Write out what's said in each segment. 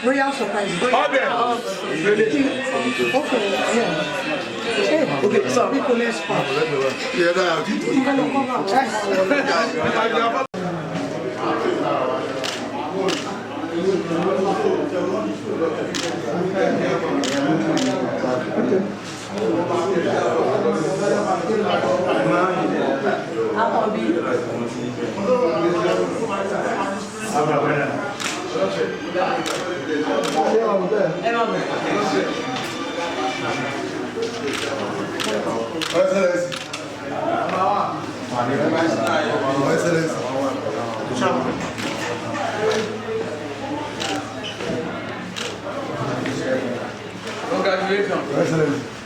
Royal surprise. Okay, so people let's pass.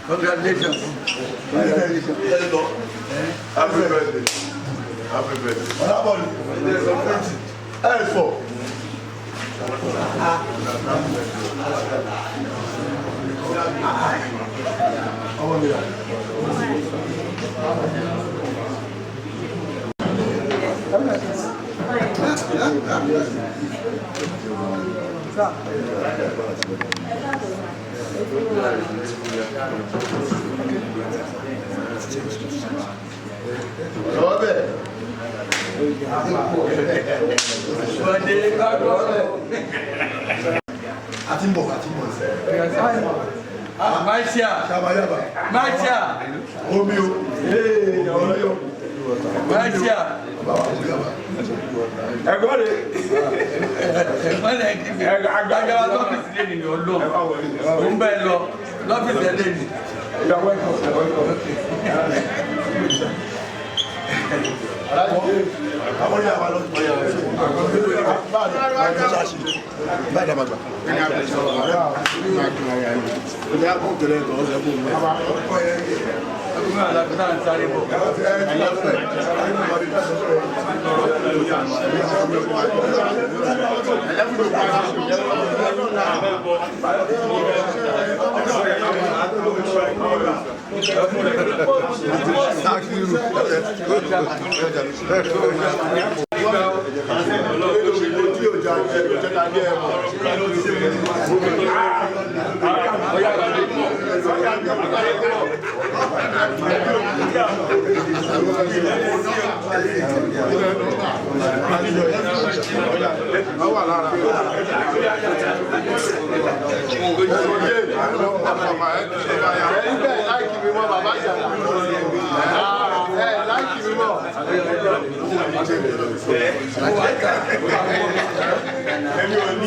Congratulations. Congratulations. Happy birthday. Happy birthday. What about there's some plenty. L4. Atimbo. Marcia. Omio. Hey, Omio. Marcia. I got it.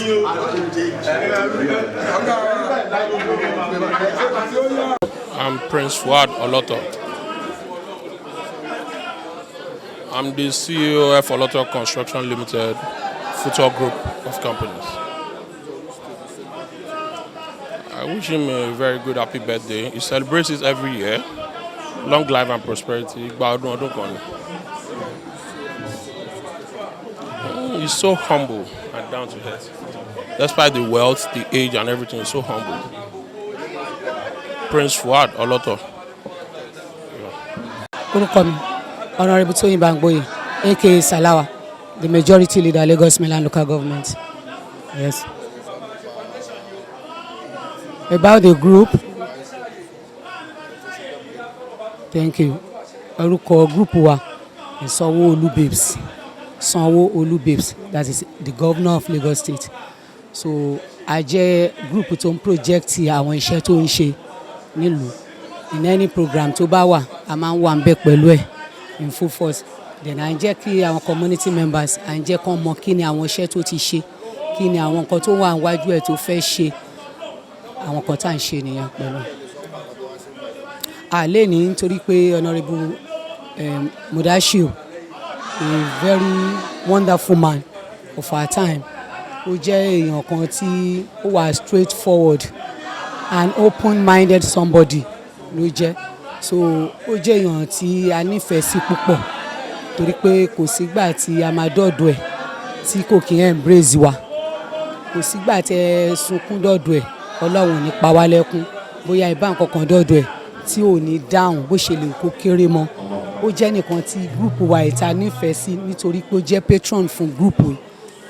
You're I'm Prince Fuad Oloto. I'm the CEO of Oloto Construction Limited, Future Group of companies. I wish him a very good happy birthday. He celebrates it every year. Long life and prosperity. He's so humble and down to earth. Despite the wealth, the age and everything, he's so humble. Prince Fuad Oloto. orúkọ mi Honorable Toyin Bangboye, aka Salawa, the majority leader, Lagos Mainland Local Government. Yes. About the group, thank you. Orúkọ group wa is Sanwo-Olu Babes. Sanwo-Olu Babes, that is the governor of Lagos State. So a jẹ́ group tó ń project àwọn iṣẹ́ tó ń ṣe nílùú. In any program tó bá wà, a máa ń wà ń bẹ̀ pẹ̀lú ẹ̀ in full force. Then à ń jẹ́ kí àwọn community members à ń jẹ́ kán mọ̀ kí ni àwọn iṣẹ́ tó ti ṣe, kí ni àwọn nǹkan tó wà níwájú ẹ̀ tó fẹ́ ṣe, àwọn nǹkan tá à ń ṣe nìyẹn pẹ̀lú. Àlẹ́ ní nítorí pé Honourable Mudashiru, a very wonderful man of our time, ó jẹ́ èèyàn kan tí ó wà straightforward and open-minded somebody ló jẹ́. So ó jẹ́ èèyàn tí a nífẹ̀ẹ́ sí púpọ̀ torí pé kò sígbà tí a máa dọ̀dọ̀ ẹ̀ tí kò kí ń embrace wa, kò sígbà tí ẹ sunkún dọ̀dọ̀ ẹ̀ Ọlọ́run ò ní pa wá lẹ́kún, bóyá ìbá nǹkan kan dọ̀dọ̀ ẹ̀ tí ò ní dáhùn bó ṣe lè kó kéré mọ́. Ó jẹ́ nìkan tí gúrùpù wa ìta nífẹ̀ẹ́ sí nítorí pé ó jẹ́ patron fún gúrùpù yìí.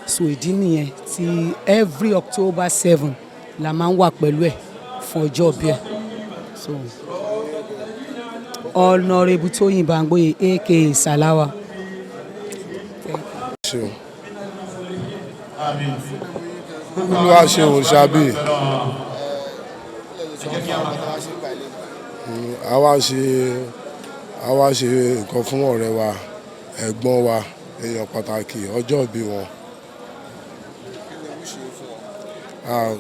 So ìdí nìyẹn tí every October 7 la máa ń wà pẹ̀lú ẹ̀ fún ọjọ́ bí ẹ̀. So Honourable Toyin Bangboye, aka Salawa. Olúwa ṣe òṣàbí. Àwa ṣe nǹkan fún ọ̀rẹ́ wa, ẹ̀gbọ́n wa, èèyàn pàtàkì, ọjọ́ ìbí wọn.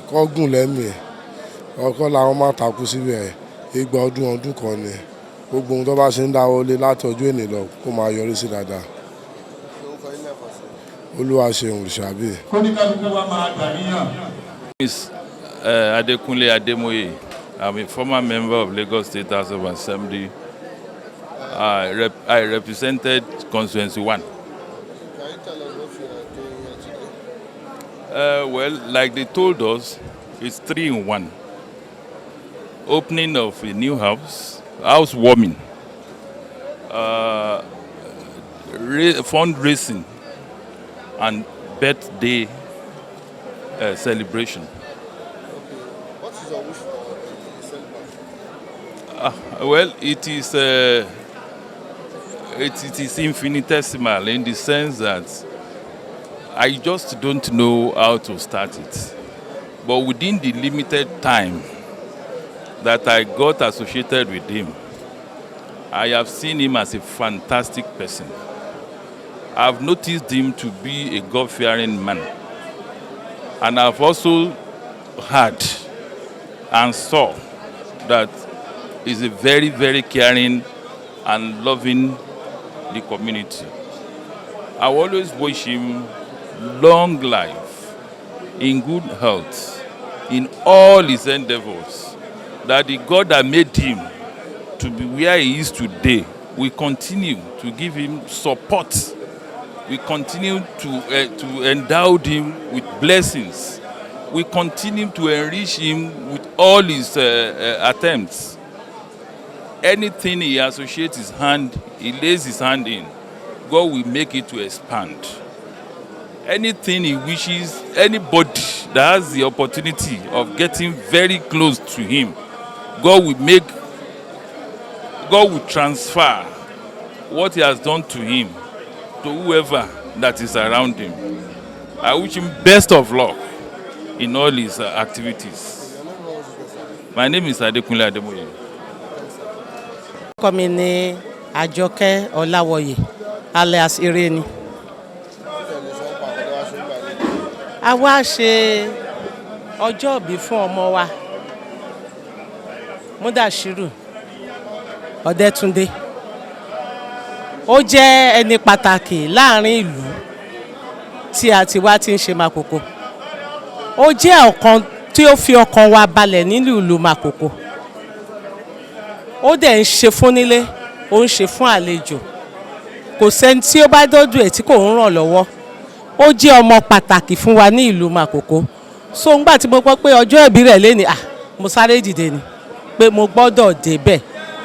Kọ́gùn lẹ́mìí, ọkọ làwọn máa takú síbẹ̀, igba ọdún kan ni. Gbogbo ohun tó bá ṣe ń dáwọ́ lé láti ọjọ́ èní lọ kó máa yọrí sí dáadáa. Olúwa ṣe òṣàbí. Miss Adekunle Ademoye, I'm a former member of Lagos State House of Assembly. I represented Constituency 1. Can you tell us what you are doing here today? Well, like they told us, it's 3 in 1. Opening of a new housewarming, fundraising, and birthday celebration. What is your wish for the celebration? Well, it is infinitesimal in the sense that I just don't know how to start it. But within the limited time that I got associated with him, I have seen him as a fantastic person. I've noticed him to be a God-fearing man. And I've also heard and saw that he's a very, very caring and loving the community. I always wish him long life, in good health, in all his endeavors, that the God that made him to be where he is today will continue to give him support. We continue to endow him with blessings. We continue to enrich him with all his attempts. Anything he associates his hand, he lays his hand in, God will make it to expand. Anything he wishes, anybody that has the opportunity of getting very close to him, God will transfer what he has done to him to whoever that is around him. I wish him best of luck in all his activities. My name is Adekunle Ademoye. Orúkọ mi ni Àjọkẹ́ Ọláwọyè alias Ireni. A wá ṣe ọjọ́ ìbí fún ọmọ wa Mudashiru Ọdẹ́túndé. Ó jẹ́ ẹni pàtàkì láàrin ìlú tí a ti wá tí ń ṣe Makoko. Ó jẹ́ ọ̀kan tí ó fi ọkàn wa balẹ̀ nílùú ìlú Makoko. Ó dẹ̀ ń ṣe fún nílé, ó ń ṣe fún àlejò. Kò sẹ́ni tí ó bá dọ́dọ̀ ẹ̀ tí kò ń ràn lọ́wọ́. Ó jẹ́ ọmọ pàtàkì fún wa ní ìlú Makoko. So ńgbà tí mo gbọ́ pé ọjọ́ ìbí rẹ̀ léni, mo sáré dìde ni pé mo gbọ́dọ̀ débẹ̀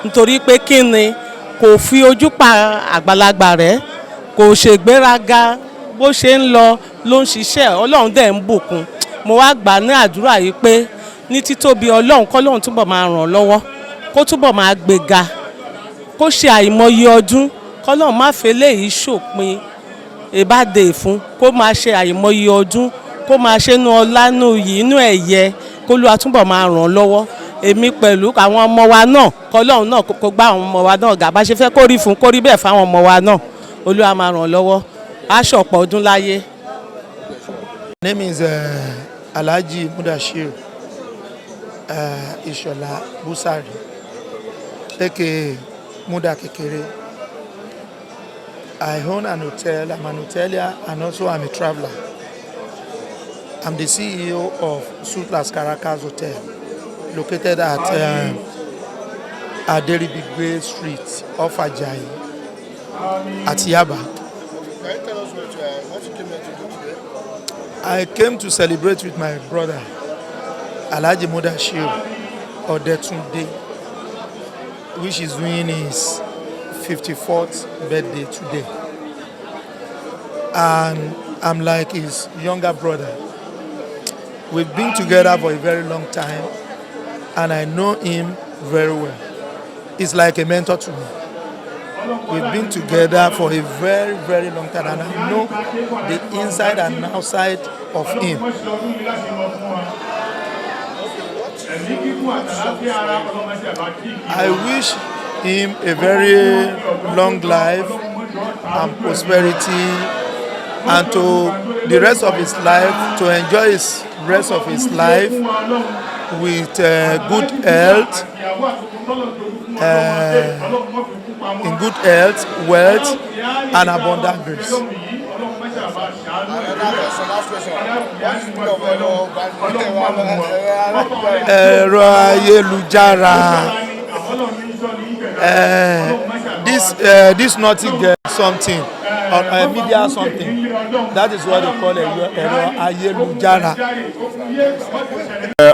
nítorí pé kí ni kò fi ojú pa àgbàlagbà rẹ̀, kò ṣègbéraga, bó ṣe ń lọ ló ń ṣiṣẹ́, Ọlọ́run dẹ̀ ń bùkún. Mo wá gbà ní àdúrà yìí pé ní títóbi Ọlọ́run k'Ọlọ́run túbọ̀ máa ràn lọ́wọ́, kó túbọ̀ máa gbéga, kó ṣe àìmọye ọdún, k'Ọlọ́run má fẹ́ léyìí ṣòpin ìbádé fún, kó máa ṣe àìmọye ọdún, kó máa ṣe inú ọlá inú yìí inú ẹ̀yẹ, kó Olúwa túbọ̀ máa ràn lọ́wọ́. Èmi pẹ̀lú àwọn ọmọ wa náà, k'Ọlọ́run náà kó gbá àwọn ọmọ wa náà gà, bá ṣe fẹ́ kó rí fún kó rí bẹ́ẹ̀ fáwọn ọmọ wa náà, Olúwa máa ràn lọ́wọ́, á ṣọ̀pọ̀ ọdún láyé. My name is Alhaji Mudashiru Ishola Busari, aka Muda Kekere. I own an hotel. I'm an hotelier and also I'm a traveler. I'm the CEO of Sultas Caracas Hotel, located at Aderi Bigbe Street off Ajayi at Yaba. Can you tell us what you came here to do today? I came to celebrate with my brother, Alhaji Mudashiru Odetunde, which is doing his 54th birthday today. And I'm like his younger brother. We've been together for a very long time, and I know him very well. He's like a mentor to me. We've been together for a very, very long time, and I know the inside and outside of him. I wish him a very long life and prosperity, and to the rest of his life, to enjoy his rest of his life with good health, in good health, wealth, and abundant grace. Ẹ̀rọ ayélujára, this nothing get something or media something. That is what they call ẹ̀rọ ayélujára.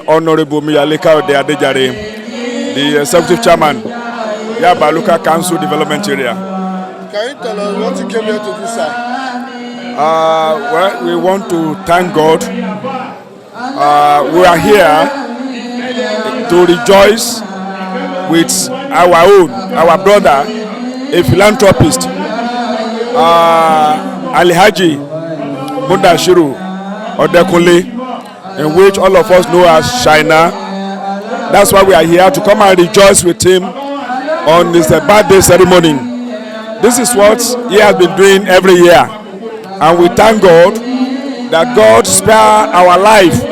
Honorable Miyaleka Ode Adejare, the executive chairman, Yaba Local Council Development Area. Can you tell us what you came here to do, sir? Well, we want to thank God. We are here to rejoice with our brother, a philanthropist, Alhaji Mudashiru Odekunle, in which all of us know as Shaina. That's why we are here to come and rejoice with him on his birthday ceremony. This is what he has been doing every year, and we thank God that God spare our life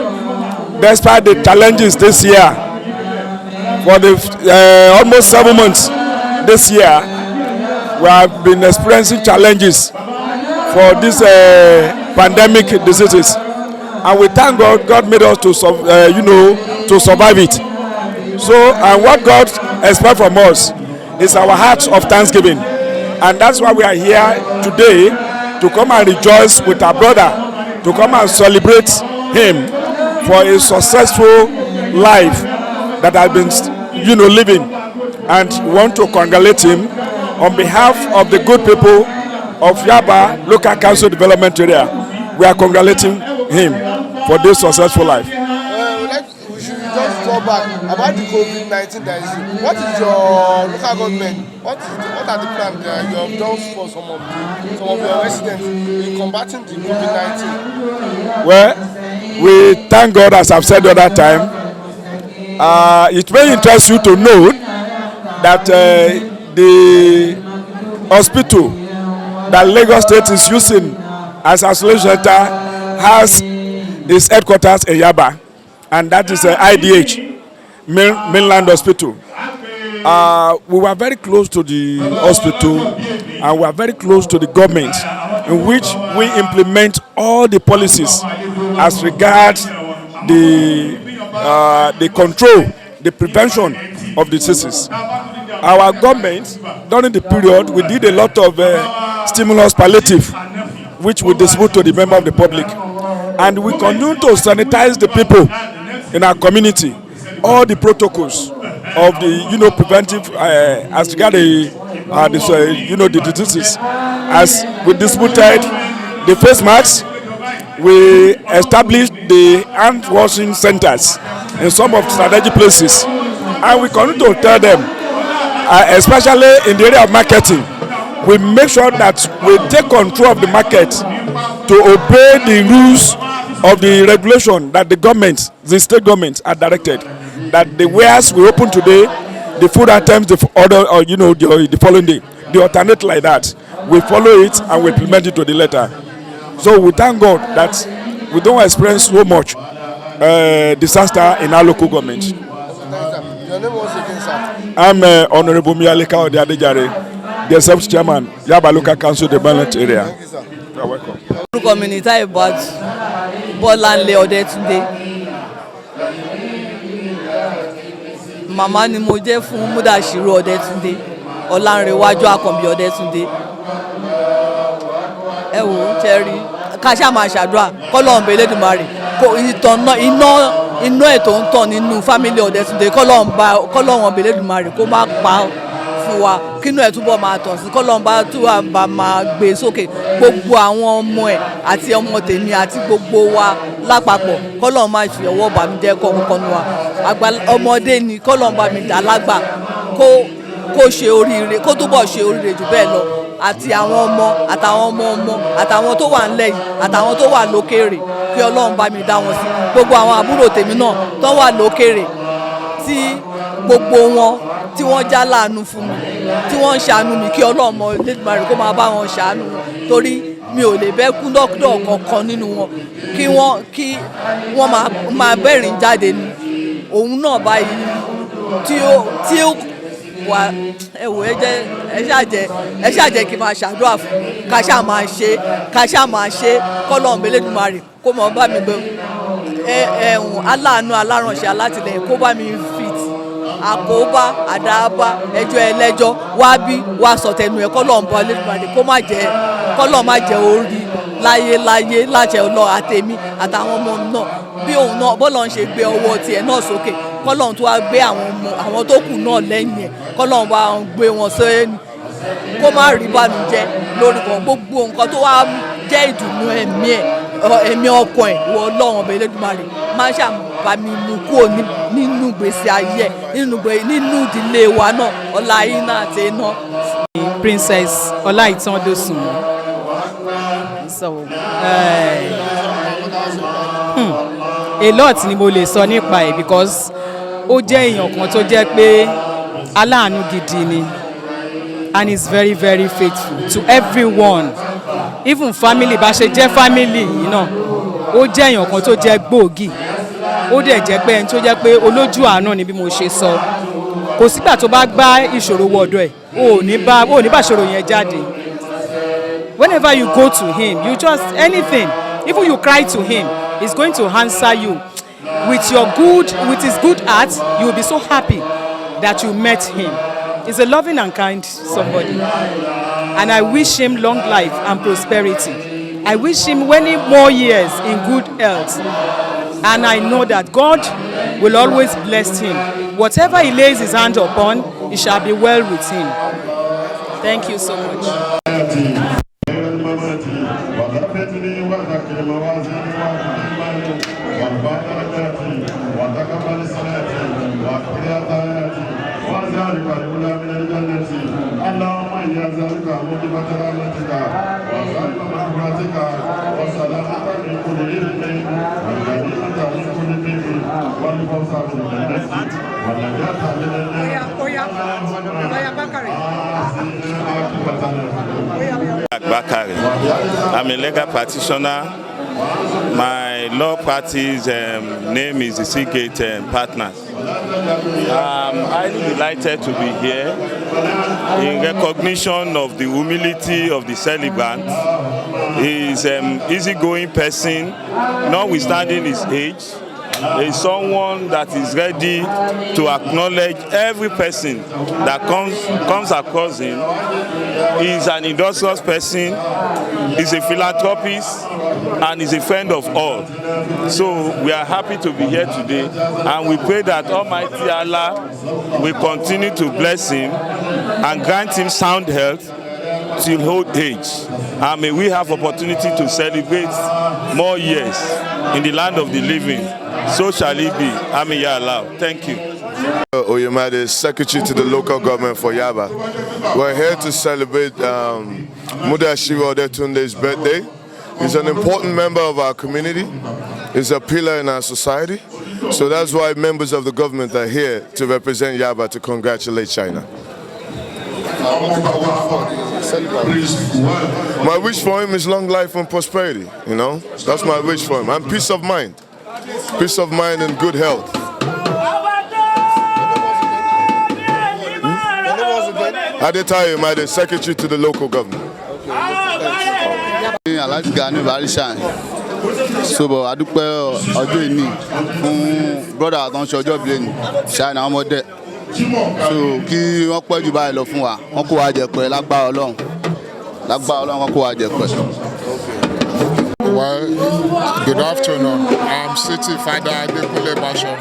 despite the challenges this year. For the almost 7 months this year, we have been experiencing challenges for this pandemic diseases, and we thank God. God made us to survive it. So, and what God expects from us is our hearts of thanksgiving, and that's why we are here today to come and rejoice with our brother, to come and celebrate him for a successful life that has been, living, and we want to congratulate him on behalf of the good people of Yaba Local Council Development Area. We are congratulating him for this successful life. We should just go back about the COVID-19 that is. What is your local government? What are the plans you have done for some of your residents in combating the COVID-19? Well, we thank God, as I've said the other time. It may interest you to know that the hospital that Lagos State is using as isolation center has its headquarters in Yaba, and that is IDH, Mainland Hospital. We were very close to the hospital, and we are very close to the government, in which we implement all the policies as regards the control, the prevention of diseases. Our government, during the period, we did a lot of stimulus palliative, which we distribute to the member of the public, and we continue to sanitize the people in our community. All the protocols of the preventive as regard the the diseases. As we distributed the face masks, we established the hand washing centers in some of strategic places, and we continue to tell them, especially in the area of marketing, we make sure that we take control of the market to obey the rules of the regulation that the state government are directed. That the wares we open today, the food items, the following day, they alternate like that. We follow it and we implement it to the letter. So we thank God that we don't experience so much disaster in our local government. Your name once again, sir? I'm Honorable Mialeka Odiadejare, the Sub-Chairman, Yaba Local Council, the Balance area. Thank you, sir. You're welcome. Orúkọ mi ní Táíbàt Bọ́láńlé Ọdẹ́túndé. Màmá ni mo jẹ́ fún Múdàṣírù Ọdẹ́túndé, Ọlánrewájú Àkànbí Ọdẹ́túndé. Ẹ wò ó ṣẹ́rí ká ṣáà máa ṣàdúrà k'Ọlọ́run bẹ Elédùmarè kó iná ẹ̀ tó ń tàn nínú fámílì Ọdẹ́túndé k'Ọlọ́run bẹ Elédùmarè kó má pa fún wa kínú ẹ̀ túbọ̀ máa tàn sí k'Ọlọ́run bá tún bá máa gbé sókè gbogbo àwọn ọmọ ẹ̀ àti ọmọ tèmi àti gbogbo wa lápapọ̀ k'Ọlọ́run má fi ọwọ́ bàmíjẹ́ kọ̀ọ̀kan nu wa ọmọdé ni k'Ọlọ́run bá mi dá lágbà kó ṣe oríire kó túbọ̀ ṣe oríire jù bẹ́ẹ̀ lọ àti àwọn ọmọ àtàwọn ọmọ àtàwọn tó wà ńlẹ̀ yìí àtàwọn tó wà lókèrè kí Ọlọ́run bá mi dá wọn sí gbogbo àwọn àbúrò tèmi náà tó wà lókèrè tí gbogbo wọn tí wọ́n já láàánú fún mi tí wọ́n ń ṣàánú mi kí Ọlọ́run mọ Elédùmarè kó máa bá wọn ṣàánú wọn torí mi ò lè bẹ́ kú dọ́kítọ̀ kankan nínú wọn kí wọ́n máa bẹ̀rìn jáde ni òun náà báyìí tí ó wà ẹ wò ẹ ṣàjẹ́ kí n máa ṣàdúrà fún ká ṣáà máa ṣe k'Ọlọ́run Elédùmarè kó mọ bá mi gbé aláàánú alárànṣẹ́ alátìlẹ́yìn kó bá mi fit àkóbá àdáàbá ẹjọ́ ẹlẹ́jọ́ wá bí wá sọ̀tẹ̀nù ẹ̀ k'Ọlọ́run bá Elédùmarè k'Ọlọ́run má jẹ́ orí láyé láti ọlọ́ àtẹ̀mí àtàwọn ọmọ náà bí òun náà bọ́lọ̀ ń ṣe gbé ọwọ́ tiẹ̀ náà sókè k'Ọlọ́run tó wá gbé àwọn tó kù náà lẹ́yìn ẹ̀ k'Ọlọ́run bá gbé wọn sẹ́yìn kó má rí bànújẹ́ lórí kan gbogbo nǹkan tó wá jẹ́ ìdùnnú ẹ̀mí ọkàn ẹ̀ wọ Ọlọ́run ọba Elédùmarè má ṣàbá mi mú kúrò nínú ìgbésí ayé nínú ìdílé wa náà Ọláìná àti iná. Princess Ọláìtàn Dosùnmù. So a lot ni mo lè sọ nípa ẹ̀ because ó jẹ́ èèyàn kan tó jẹ́ pé aláàánú gidi ni and is very very faithful to everyone even family bá ṣe jẹ́ family yìí náà ó jẹ́ èèyàn kan tó jẹ́ gbòógì ó dẹ̀ jẹ́ pé ẹni tó jẹ́ pé olójú àánú ni bí mo ṣe sọ kò sígbà tó bá gbá ìṣòro wọ ọ̀dọ̀ ẹ̀ ó ní bá ìṣòro yẹn jáde whenever you go to him you just anything even you cry to him he's going to answer you with his good heart. You will be so happy that you met him. He's a loving and kind somebody, and I wish him long life and prosperity. I wish him many more years in good health, and I know that God will always bless him. Whatever he lays his hand upon, it shall be well with him. Thank you so much. Bakari. I'm a legal practitioner. My law practice name is the Seagate Partners. I'm highly delighted to be here in recognition of the humility of the celebrant. He is an easygoing person, notwithstanding his age. He is someone that is ready to acknowledge every person that comes across him. He is an industrious person, he's a philanthropist, and he's a friend of all. So we are happy to be here today, and we pray that Almighty Allah will continue to bless him and grant him sound health till old age. And may we have opportunity to celebrate more years in the land of the living. So shall it be. Amen, Ya Allah. Thank you. Oyemade, Secretary to the local government for Yaba. We're here to celebrate Mudashiru Odetunde's birthday. He's an important member of our community. He's a pillar in our society. So that's why members of the government are here to represent Yaba to congratulate China. My wish for him is long life and prosperity, you know. That's my wish for him. And peace of mind. Peace of mind and good health. Adetayo, I'm the secretary to the local government. Alhaji Gani Barisha. So, adúpẹ́ ọjọ́ ìní fún brother àtọ́n ṣe ọjọ́ ìbílẹ̀ ní China ọmọdé. So, kí wọ́n pẹ́ jù báyìí lọ fún wa. Wọ́n kó wa jẹ̀pẹ̀ lágbára Ọlọ́run. Lágbára Ọlọ́run wọ́n kó wa jẹ̀pẹ̀. Well, good afternoon. I'm City Father Adekunle Basho.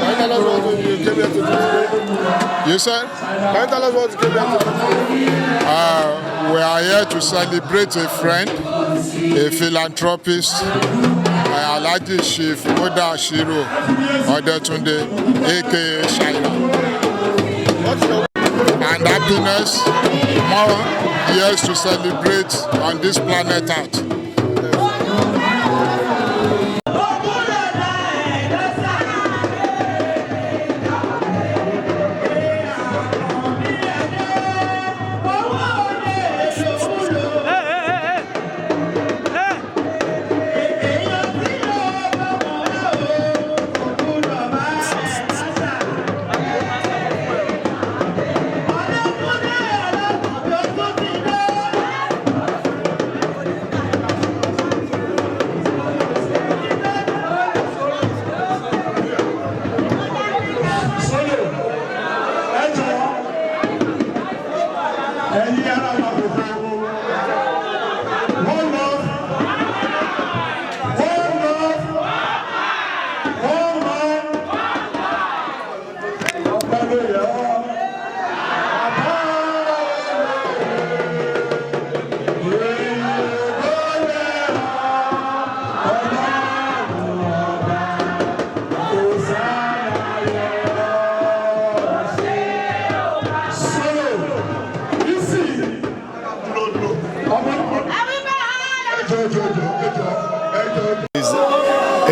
Can you tell us what you came here to do? You said? Can you tell us what you came here to do? We are here to celebrate a friend, a philanthropist, Alhaji Chief Mudashiru Odetunde, aka China. And happiness, more years to celebrate on this planet Earth.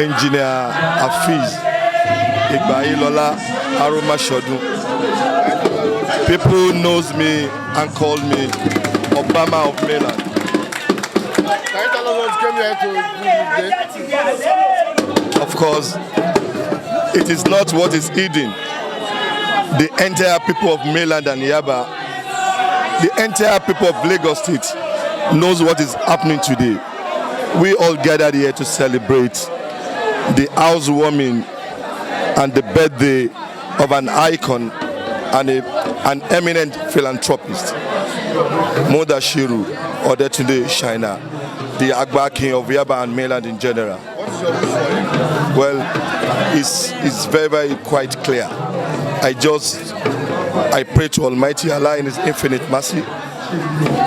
Engineer Afiz Igbayilola Aromashodun. People knows me and call me Obama of Mainland. Can you tell us what came here to do today? Of course, it is not what is hidden. The entire people of Mainland and Yaba, the entire people of Lagos State knows what is happening today. We all gathered here to celebrate the housewarming and the birthday of an icon and an eminent philanthropist, Mudashiru Odetunde China, the Agba King of Yaba and Mainland in general. Well, it's very, very quite clear. I pray to Almighty Allah in His infinite mercy,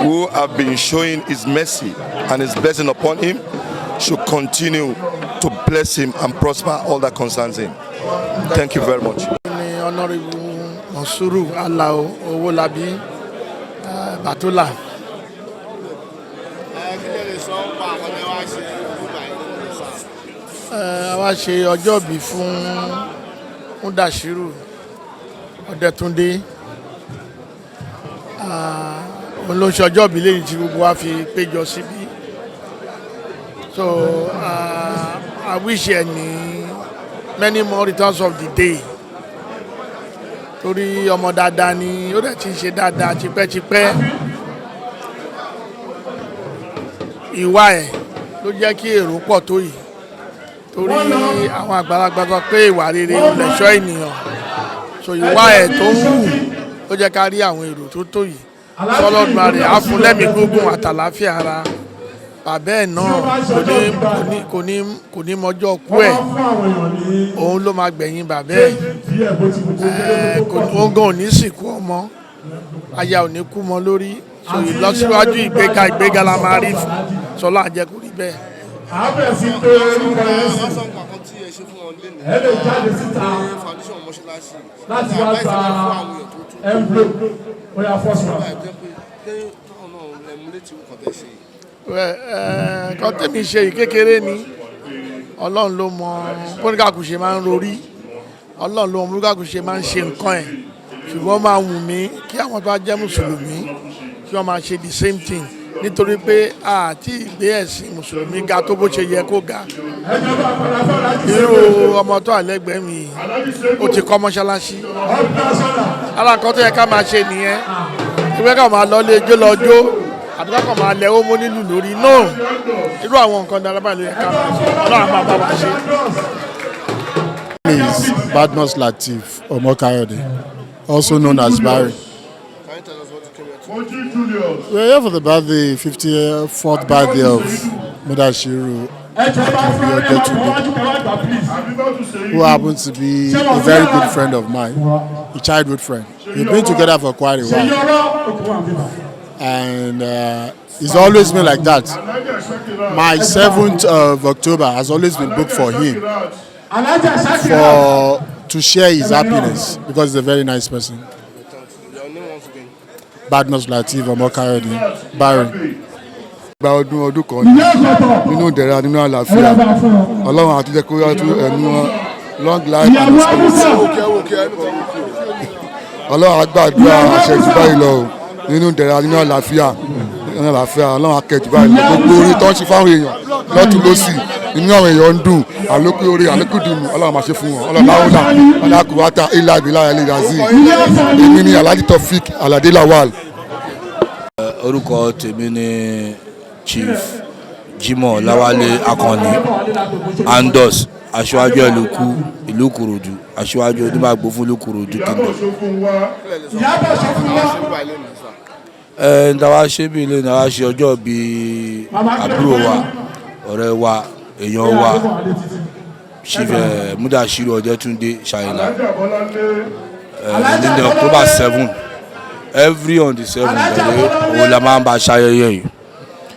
who have been showing His mercy and His blessing upon him, should continue to bless him and prosper all that concerns him. Thank you very much. Honorable Monsuru Alao Owolabi Batula. Àwa ṣe ọjọ́bí fún Mudashiru Odetunde. Òun ló ṣe ọjọ́bí lẹ́yìn tí gbogbo wa fi péjọ síbí. So I wish many more returns of the day. Torí ọmọ dáadáa ni ó dẹ̀ ti ń ṣe dáadáa tipẹ́tipẹ́. Ìwà ẹ̀ ló jẹ́ kí èrò pọ̀ tó yìí. Torí àwọn àgbàlagbà sọ pé ìwà rere lẹ̀ṣọ́ ènìyàn. So ìwà ẹ̀ tó ń wù ló jẹ́ ká rí àwọn èrò tó tó yìí. Sọ́lọ́dún rẹ̀ á fún lẹ́mìí gígùn àtàlàáfíà ara. Bàbá ẹ̀ náà kò ní mọjọ́ kú ẹ̀, òun ló máa gbẹ̀yìn bàbá ẹ̀, òun gan ò ní sìnkú ọmọ, aya ò ní kú mọ́ lórí so ìlọsíwájú ìgbéga la máa rí fún sọlá àjẹkù rí bẹ́ẹ̀. láti wá gba envelope bóyá first round. nǹkan tẹ́mi ṣe yìí kékeré ni ọlọ́run ló mọ bóníkàkù ṣe máa ń rorí ọlọ́run ló mọ bóníkàkù ṣe máa ń ṣe nǹkan ẹ̀ ṣùgbọ́n máa wù mí kí àwọn tó bá jẹ́ mùsùlùmí kí wọ́n máa ṣe the same thing nítorí pé àti ìgbé ẹ̀sìn mùsùlùmí ga tó bó ṣe yẹ kó ga irú ọmọ tó àlẹ́gbẹ̀ẹ́ mi ó ti kọ́ mọ́ṣáláṣí alákọ̀ọ́ tó yẹ ká máa ṣe nìyẹn ìwé ká máa lọ lé ijó lọ́jọ́ àdúrà kan máa lẹ̀ ó mú nílùú lórí náà irú àwọn nǹkan dára báyìí ló yẹ ká máa ṣe ọlọ́run máa bá wa ṣe. is Badmus Lateef Omokayode, also known as Barry. We're here for the birthday, 54th birthday of Mudashiru Odetunde, who happens to be a very good friend of mine, a childhood friend. We've been together for quite a while. And it's always been like that. My 7th of October has always been booked for him to share his happiness because he's a very nice person. Badmus Lateef Omokayode, Barry. Gba ọdún kan nínú ìdẹ̀ra nínú àlàáfíà Ọlọ́run àti jẹ́ kó yá tó ẹ̀mí wọn long life and prosperity. Ọlọ́run á gbàdúrà àṣẹ jù báyìí lọ nínú ìdẹ̀ra nínú àlàáfíà Ọlọ́run á kẹ́ jù báyìí lọ gbogbo orí tó ń ṣe fáwọn èèyàn lọ́tún lọ́sì inú àwọn èèyàn ń dùn àlékún orí àlékún dùnú Ọlọ́run máa ṣe fún wọn ọlọ́láwọ́lá alákùúwátà ilá ìbílá ẹlẹ́ ìdásí èmi ni Alhaji Taofeek Alade Lawal. Orúkọ tèmi ni Chief Jimoh Lawale Akanni Andos aṣíwájú ẹlòkú ìlú Ìkòròdú aṣíwájú onígbàgbọ́ fún ìlú Ìkòròdú kingdom. Ǹdáwá ṣe bí ilé náà ṣe ọjọ́ bíi àbúrò wa ọ̀rẹ́ wa èèyàn wa Chief Mudashiru Odetunde Ṣàyìnlá ní October 7 every on the 7 bẹ̀rẹ̀ òun la máa ń bá ṣayẹyẹ yìí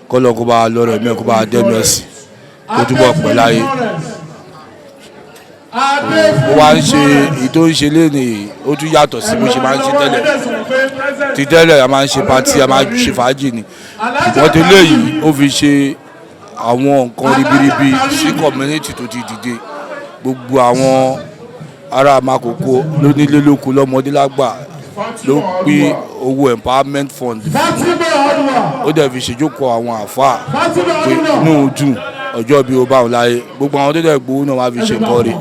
kọ́lọ́ kó bá lọ́rọ̀ ẹ̀mí kó bá dẹ́mẹ̀sì kó túbọ̀ pẹ́ láyé. Ó wá ń ṣe èyí tó ń ṣe lénìí ó tún yàtọ̀ sí bó ṣe máa ń ṣe tẹ́lẹ̀ ti tẹ́lẹ̀ a máa ń ṣe pátí a máa ń ṣe fàájì ni ṣùgbọ́n tẹ́lẹ̀ yìí ó fi ṣe àwọn nǹkan ribiribi sí community tó ti dìde gbogbo àwọn ará Makoko lónílé lóko lọ́mọdé lágbà ló pín owó empowerment fund ó dẹ̀ fi ṣèjókòó àwọn àfáà pé inú dùn ọjọ́ bí ó bá wọn láyé gbogbo àwọn tó dẹ̀ gbowó náà wá fi ṣe nǹkan rẹ̀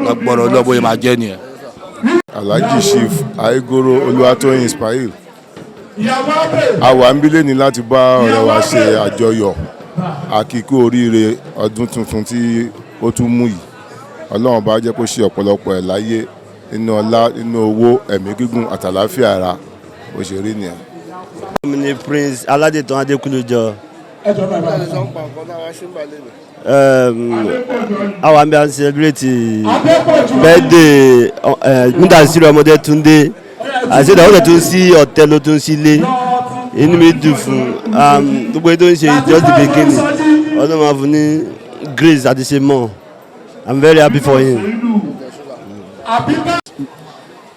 lọ́gbọ̀rọ̀ lọ́bọ̀ yẹn máa jẹ́ nìyẹn. Alhaji Chief Aigoro Olúwatóyìn Ismail a wà ń bí lẹ́ni láti bá ọ̀rẹ́ wa ṣe àjọyọ̀ àkíkú oríire ọdún tuntun tí ó tún mú yìí Ọlọ́run bá jẹ́ kó ṣe ọ̀pọ̀lọpọ̀ ẹ̀ láyé nínú ọlá nínú owó ẹ̀mí gígùn àtàláfíà ara òṣèré nìyẹn. mi ni Prince Aládétàn Adékúnléjọ àwa ń bẹ à ń celebrate birthday Mudashiru Odetunde àti ìdáwọ́ tó ń sí ọ̀tẹ́ ló tún sílé inú mi dùn fún gbogbo ètò ń ṣe just the beginning ọdún máa fún ní grace àti ṣe mọ́ I'm very happy for him.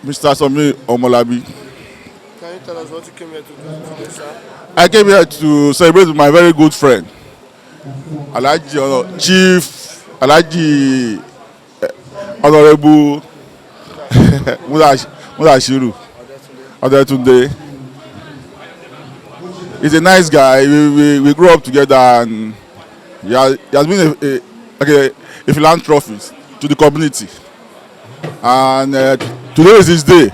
Mr. Somi Omolabi. Can you tell us what you came here to do today, sir? I came here to celebrate with my very good friend, Chief Alhaji Honorable Mudashiru Odetunde. He's a nice guy. We grew up together, and he has been a philanthropist to the community. And today is his day,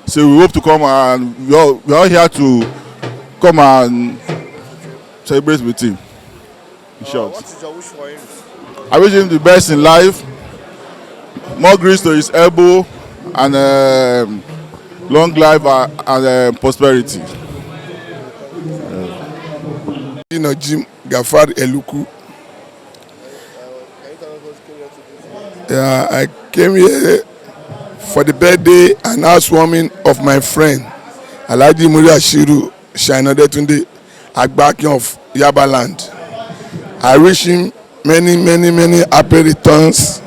so we hope to come and we are all here to come and celebrate with him. In short, what is your wish for him? I wish him the best in life, more grace to his elbow, and long life and prosperity. Jim Gafar Eluku. Yeah, I came here for the birthday and housewarming of my friend Alhaji Mudashiru Shaina Odetunde, Agbakin of Yaba land. I wish him many happy returns,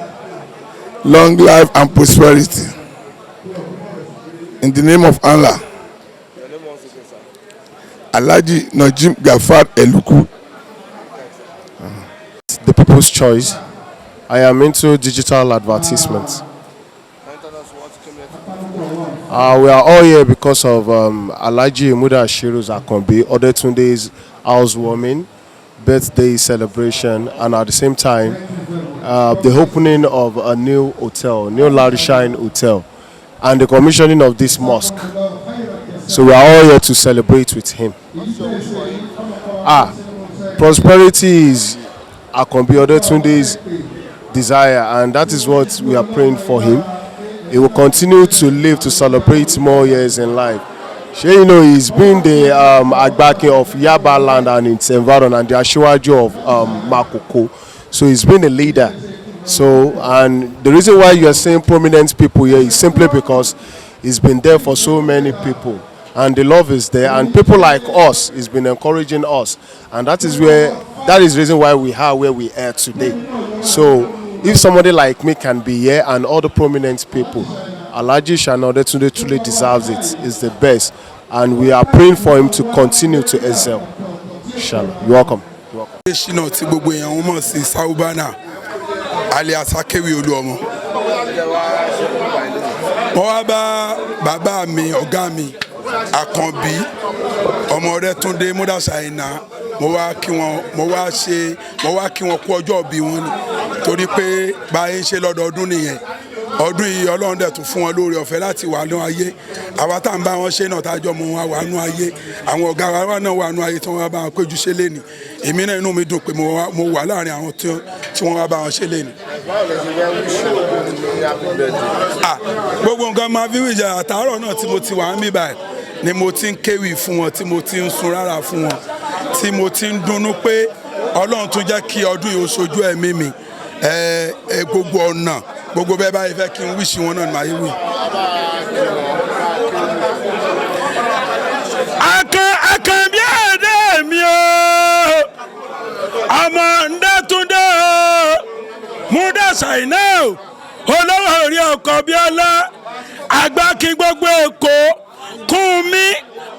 long life and prosperity. In the name of Allah. Alhaji Najim Gafar Eluku. The People's Choice. I am into digital advertisements. We are all here because of Alhaji Mudashiru Akanbi Odetunde's housewarming, birthday celebration, and at the same time, the opening of a new hotel, New Larishan Hotel, and the commissioning of this mosque. So we are all here to celebrate with him. Prosperity is Akanbi Odetunde's desire, and that is what we are praying for him. He will continue to live to celebrate more years in life. You know, he's been the Agbaki of Yaba land and its environment, and the Ashiwaju of Makoko. So he's been a leader. So, and the reason why you are saying prominent people here is simply because he's been there for so many people, and the love is there, and people like us, he's been encouraging us, and that is the reason why we are where we are today. So if somebody like me can be here and all the prominent people, Alhaji Shaina Odetunde truly deserves it. It's the best, and we are praying for him to continue to excel. Inshallah. You're welcome. alias Akewi Oluomo. Mo wá bá bàbá mi ọ̀gá mi Àkànbí ọmọ Ọdẹ́túndé Múdàṣáínà mo wá kí wọn kú ọjọ́ bí wọn ni torí pé báyé ń ṣe lọ́dọọdún nìyẹn ọdún yìí Ọlọ́run dẹ̀ tún fún wọn lórí ọ̀fẹ́ láti wà ní ayé àwa tá ń bá wọn ṣe náà tájọ́ mọ wọn wà ní ayé àwọn ọ̀gá wa náà wà ní ayé tí wọ́n bá wọn péjú ṣe léni èmi náà inú mi dùn pé mo wà láàrin àwọn tí wọ́n wá bá wọn ṣe léni. Gbogbo nǹkan máa fi wíjà àtàárọ̀ náà tí mo ti wà ń bí báyìí ni mo ti ń kéwì fún wọn tí mo ti ń sun rárá fún wọn tí mo ti ń dunnú pé Ọlọ́run tún jẹ́ kí ọdún yìí ó ṣojú ẹ̀mí mi gbogbo ọ̀nà gbogbo bẹ́ẹ̀ báyìí fẹ́ kí n wíṣì wọn náà ní màá yí wí. Àkànbí ẹ̀dẹ́ mi o ọmọ Ọdẹ́túndé Múdàṣáínà olówó orí ọkọ̀ Bíọ́lá Àgbàkí gbogbo Èkó Kúnmi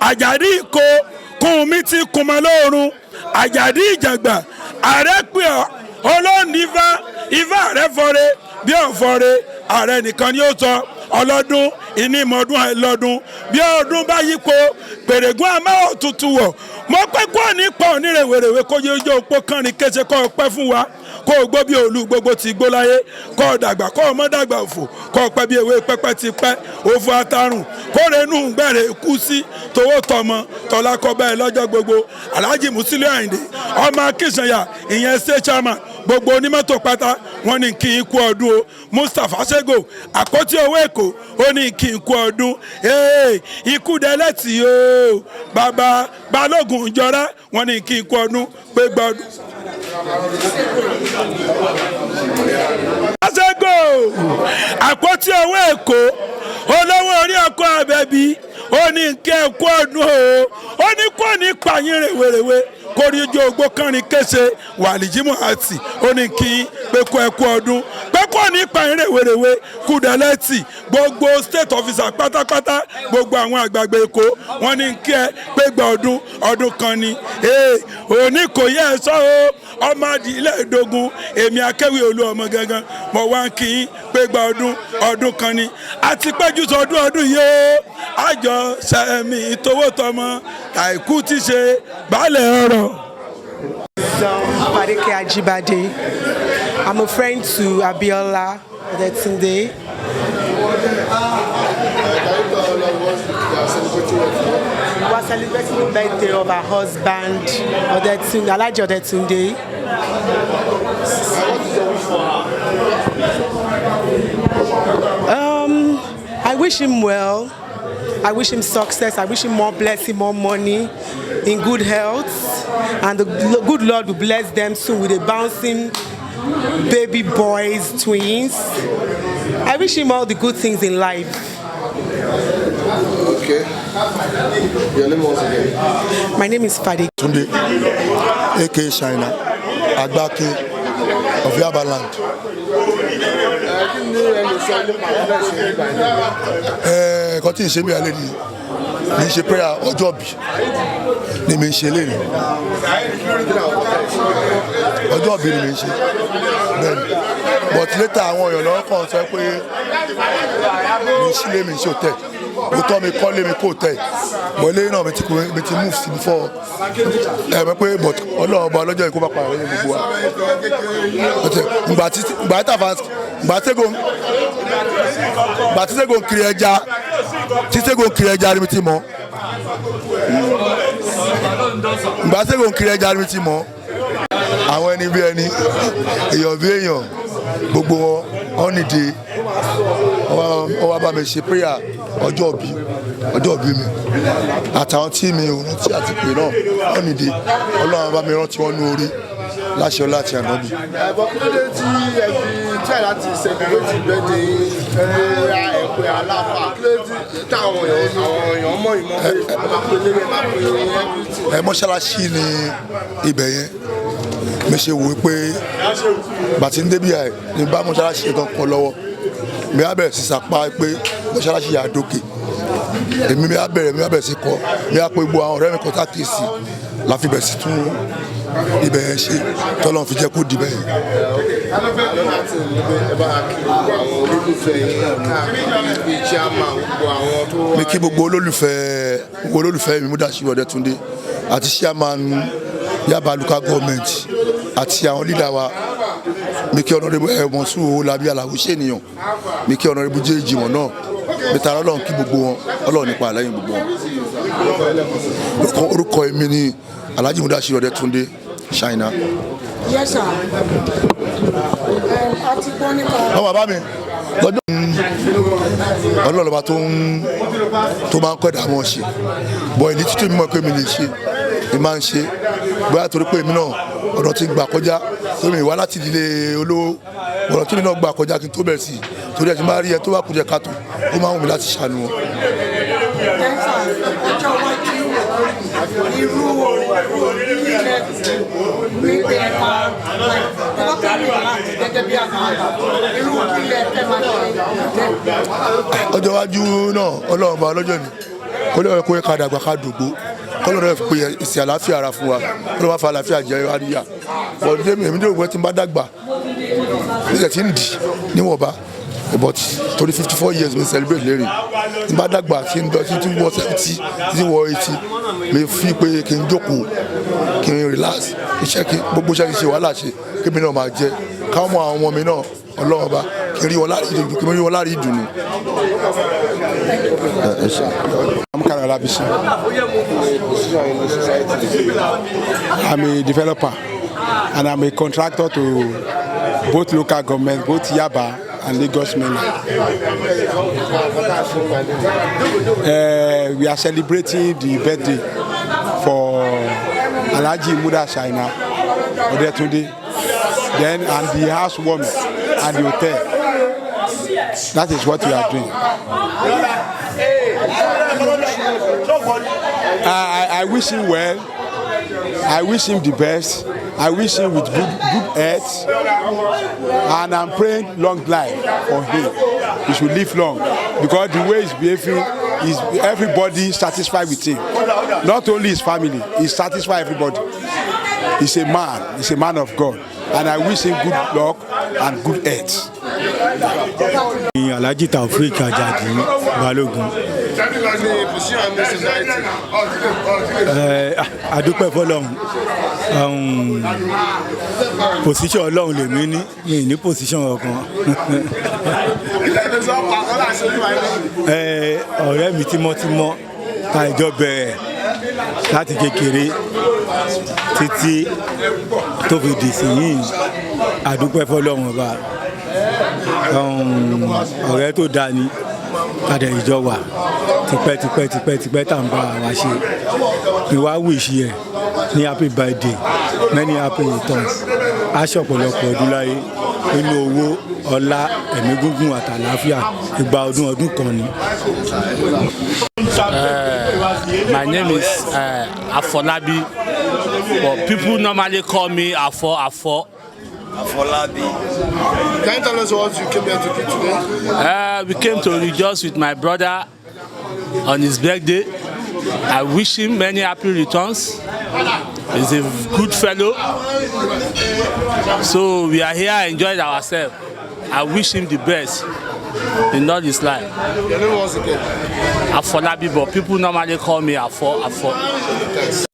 Àjàdí Ìkó Kúnmi ti kùmọ̀ lóorun Àjàdí Ìjàgbà ààrẹ pé olóńdífá ifá ààrẹ fọre bí ọ̀fọ̀re ààrẹ nìkan ni ó sọ ọlọ́dún ìnímọ̀ọ́dún àìlọ́dún bí ọdún bá yípo pèrègùn amáwọ̀ tuntun wọ̀ mọ́ pé kó nípa onírèwèrèwé kó yé ojú òpó kánrin kése kó pẹ́ fún wa kó gbó bí olú gbogbo ti gbó láyé kó dàgbà kó ọmọ dàgbà òfò kó pẹ́ bí ewé pẹ́pẹ́ ti pẹ́ òfò àtàrùn kó renú gbẹ̀rẹ̀ kú sí towó tọmọ tọ́lá kọ́ bẹ́ẹ̀ lọ́jọ́ gbogbo Alhaji Musiliu Ayinde ọmọ Akínsànyà ìyẹn state chairman gbogbo onímọ́tò pátá wọ́n ní kí n kú ọdún o Mustapha Sego àkótí owó Èkó ó ní kí n kú ọdún ikú dẹ́lẹ́tì o bàbá Balógun Ìjọra wọ́n ní kí n kú ọdún pé gbọ́dún. Sego àkótí owó Èkó olówó orí ọkọ̀ Àbẹ̀bí ó ní kí n kú ọdún o ó ní kò ní pààyàn rèwerèwe kóríjó ogbó kánrin kése wàlìjímọ̀ àti oníkì pẹ̀kọ́ ẹ̀kọ́ ọdún pẹ̀kọ́ nípa ìrèwèrèwé kùdẹ̀lẹ́tì gbogbo state officer pátápátá gbogbo àwọn àgbàgbé Èkó wọ́n ní kí ẹ pẹ́gbà ọdún kan ni òní kò yẹ ẹ sọ o ọmọ adìlẹ̀ ìdógún èmi Akéwì Olúọmọ gangan mo wá ń kí í pẹ́gbà ọdún kan ni àti péjú sọdún ọdún yìí o àjọ sẹ́mi ìtòwó tọmọ àìkú ti ṣe baálẹ̀ ọ̀rọ̀. Fadeke Ajibade. I'm a friend to Abiola Odetunde. We are celebrating the birthday of our husband, Odetunde, Alhaji Odetunde. I wish him well. I wish him success. I wish him more blessing, more money, in good health. And the good Lord will bless them soon with a bouncing baby boys, twins. I wish him all the good things in life. Okay. Your name once again? My name is Fadi Tunde, aka China, Agbake of Yaba land. Nǹkan tí ń ṣe mí alẹ́ ni mi ń ṣe prayer ọjọ́ bí ni mi ń ṣe léèrè ọjọ́ bí ni mi ń ṣe bẹ́ẹ̀ni but later àwọn èèyàn lọ́wọ́ kan sọ pé mi ń sílé mi ń ṣe hòtẹ́ẹ̀ òótọ́ mi kọ́ lé mi kó hòtẹ́ẹ̀ bọ́ ilé náà mi ti move sí before mọ̀ pé but ọlọ́run ọba ọlọ́jọ́ ìkó bá pa àwọn gbogbo wa ìgbà tí Ṣẹ́gun kiri ẹja ni mi ti mọ̀ ìgbà tí Ṣẹ́gun kiri ẹja ni mi ti mọ̀ àwọn ẹni bí ẹni èèyàn bí èèyàn gbogbo wọn ọ́nìdè wọ́n wá bá mi ṣe prayer ọjọ́ bí mi àtàwọn tí mi ò rántí àti pé náà ọ́nìdè ọlọ́run bá mi rántí wọn ní orí láṣẹ ọlá àti ànábì. ẹ̀bọ̀n kí ló dé tí ẹ fi try láti celebrate birthday ẹ̀pẹ́ aláfà kí ló dé táwọn èèyàn mọ̀ ìmọ̀ pé ẹ má pè everything. Mọ́ṣáláṣí ni ibẹ̀ yẹn mi ṣe wò ó pé bàtí ń débi ẹ̀ ní bá mọ́ṣáláṣí kan kọ́ lọ́wọ́ mi á bẹ̀rẹ̀ sí sapá pé mọ́ṣáláṣí yà á dókè èmi mi á bẹ̀rẹ̀ sí kọ́ mi á pé gbogbo àwọn ọ̀rẹ́ mi kọ́ tá kìí sí la fi bẹ̀rẹ̀ sí tún ibẹ̀ yẹn ṣe tọ́lọ́n fi jẹ́ kó di bẹ́ẹ̀. mi kí gbogbo olólùfẹ́ mi Mudashiru Ọdẹ́túndé àti chairman Yaba local government àti àwọn leader wa mi kí Honorable Monsuru Olabi Alawo ṣènìyàn mi kí Honorable Jay Jimoh náà mi tara Ọlọ́run kí gbogbo wọn Ọlọ́run nípa àlàyé gbogbo wọn. orúkọ èmi ni Alhaji Mudashiru Ọdẹ́túndé China. Yes sir. Àti gbọ́ nípa. ọmọ bàbá mi lọ́jọ́ Ọlọ́run ọba tó máa ń kọ́ ẹ̀dá mọ́ ṣe bọ̀ ìdí títí mi mọ̀ pé mi lè ṣe mi máa ń ṣe bóyá torí pé èmi náà ọ̀nà tí ń gbà kọjá tó mi wá láti ìdílé olówó ọ̀nà tí mi náà gbà kọjá kí n tó bẹ̀rẹ̀ sí torí ẹ̀ tí máa rí ẹ tó bá kújẹ káàtó ó máa ń wù mí láti ṣàánú wọn. Irú ilẹ̀ nígbà ẹ̀ka gẹ́gẹ́ bí àgbàlagbà irú ilẹ̀ tẹ́ máa ṣe. ọjọ́ iwájú náà Ọlọ́run bá ọlọ́jọ́ ni kó lè kó ká dàgbà ká dògbó kó lọ́dọ̀ fi pé ìsìn àlàáfíà ara fún wa kó lọ́ bá fa àlàáfíà jẹ́ àríyá bọ̀dé èmi ní òògùn tí n bá dàgbà nígbà tí ń dì níwọ̀nba but torí 54 years mi celebrate lérí tí n bá dàgbà tí n wọ 70 tí n wọ 80 mi fi pé kí n jókòó kí n relax gbogbo iṣẹ́ kí n ṣe wàhálà ṣe kí mi náà máa jẹ káwọn mọ àwọn ọmọ mi náà Ọlọ́run ọba kí n rí wọn lárí ìdùnnú. I'm Karol Abisi. I'm a developer and I'm a contractor to both local government, both Yaba and Lagos mainland. We are celebrating the birthday for Alhaji Mudashiru Ọdẹ́túndé, then and the housewarming and the hotel. That is what we are doing. I wish him well. I wish him the best. I wish him with good health. And I'm praying long life for him. He should live long. Because the way he's behaving, is everybody satisfied with him. Not only his family, he satisfies everybody. He's a man of God. And I wish him good luck and good health. Alhaji Taofeek Ajadi Balogun. Adúpẹ́ fọ́lọ́run position Ọlọ́run lèmi ní position ọ̀kan. Ọ̀rẹ́ mi tímọ́tímọ́ ta ìjọ bẹ̀rẹ̀ láti kékeré títí tó fi dì sí yìí. Adúpẹ́ fọ́lọ́run ọba. Ọ̀rẹ́ tó dáa ni padà ìjọ wà tipẹ́ tá n bá wa ṣe ni wàá wish ẹ ní happy birthday many happy returns aṣọ ọ̀pọ̀lọpọ̀ ọdún láyé nínú owó ọlá ẹ̀mí gúngún àtàlàáfíà ìgbà ọdún kan ni. My name is Afolabi, but people normally call me Afo. Afolabi. Can you tell us what you came here to do today? We came to rejoice with my brother on his birthday. I wish him many happy returns. He's a good fellow. So we are here enjoying ourselves. I wish him the best in all his life. Your name was again? Afolabi, but people normally call me Afo. Thanks.